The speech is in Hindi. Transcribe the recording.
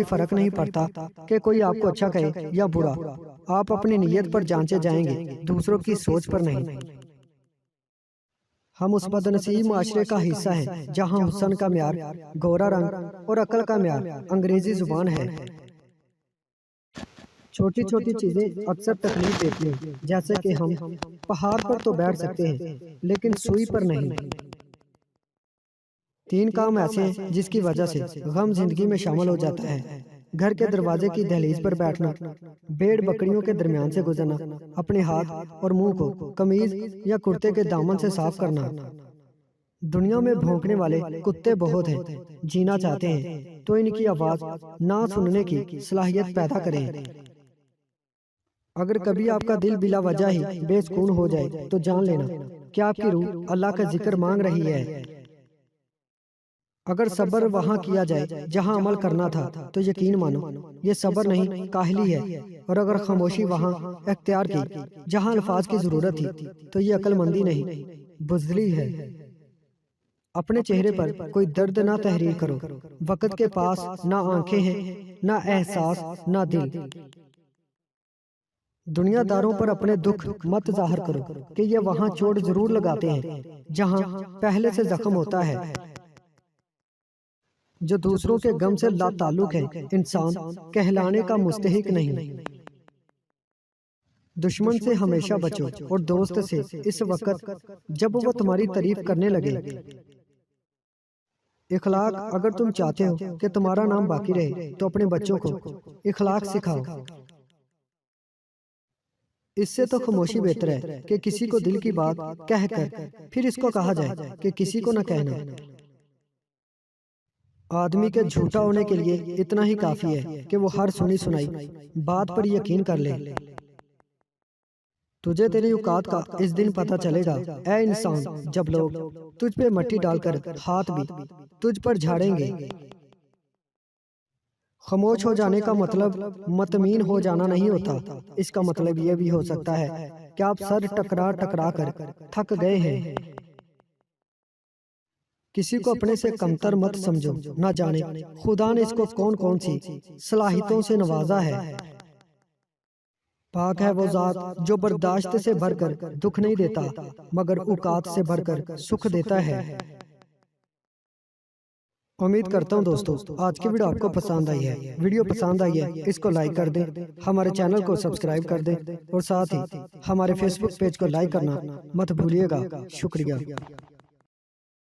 कोई फर्क नहीं पड़ता कि कोई आपको अच्छा कहे या बुरा। आप अपनी नीयत पर जांचे जाएंगे, दूसरों की सोच पर नहीं। हम उस बदनसीब माशरे का हिस्सा हैं जहां हुस्न का म्यार गोरा रंग और अकल का म्यार अंग्रेजी जुबान है। छोटी छोटी चीजें अक्सर तकलीफ देती हैं, जैसे कि हम पहाड़ पर तो बैठ सकते हैं लेकिन सुई पर नहीं। तीन काम ऐसे हैं जिसकी वजह से गम जिंदगी में शामिल हो जाता है। घर के दरवाजे की दहलीज पर बैठना, भेड़ बकरियों के दरमियान से गुजरना, अपने हाथ और मुंह को कमीज या कुर्ते के दामन से साफ करना। दुनिया में भौंकने वाले कुत्ते बहुत हैं। जीना चाहते हैं तो इनकी आवाज ना सुनने की सलाहियत पैदा करें। अगर कभी आपका दिल बिला वजह ही बेसुकून हो जाए तो जान लेना कि आपकी रूह अल्लाह का जिक्र मांग रही है। अगर सब्र वहाँ किया जाए जहाँ अमल करना था तो यकीन मानो ये सब्र नहीं काहली है। और अगर खामोशी वहाँ इख्तियार की जहाँ अल्फाज की जरूरत थी तो ये अक्लमंदी नहीं बुज़दिली है। अपने चेहरे पर कोई दर्द ना तहरीर करो। वक्त के पास ना आंखें हैं, ना एहसास, ना दिल। दुनियादारों पर अपने दुख मत जाहिर करो कि ये वहाँ चोट जरूर लगाते हैं जहाँ पहले से जख्म होता है। जो दूसरों के गम से लाताल्लुक है इंसान कहलाने का मुस्तहिक नहीं। दुश्मन से हमेशा बचो और दोस्त से इस वक्त जब वो तुम्हारी तारीफ करने लगे। इखलाक अगर तुम चाहते हो कि तुम्हारा नाम बाकी रहे तो अपने बच्चों को इखलाक सिखाओ। इससे तो खामोशी बेहतर है कि किसी को दिल की बात कहकर फिर इसको कहा जाए कि किसी को न कहना। आदमी के झूठा होने के लिए इतना ही काफी है कि वो हर सुनी सुनाई बात पर यकीन कर ले। तुझे तेरी औकात का इस दिन पता चलेगा ऐ इंसान, जब लोग तुझ पे मट्टी डालकर हाथ भी तुझ पर झाड़ेंगे। खामोश हो जाने का मतलब मतमीन हो जाना नहीं होता। इसका मतलब यह भी हो सकता है कि आप सर टकरा टकरा कर थक गए हैं। किसी को अपने से कमतर मत समझो, ना जाने खुदा ने इसको कौन कौन सी सलाहियतों से नवाजा है। पाक है वो जात जो बर्दाश्त से भरकर दुख नहीं देता मगर औकात से भरकर सुख देता है। उम्मीद करता हूँ दोस्तों आज की वीडियो आपको पसंद आई है। वीडियो पसंद आई है इसको लाइक कर दें, हमारे चैनल को सब्सक्राइब कर दें और साथ ही हमारे फेसबुक पेज को लाइक करना मत भूलिएगा। शुक्रिया।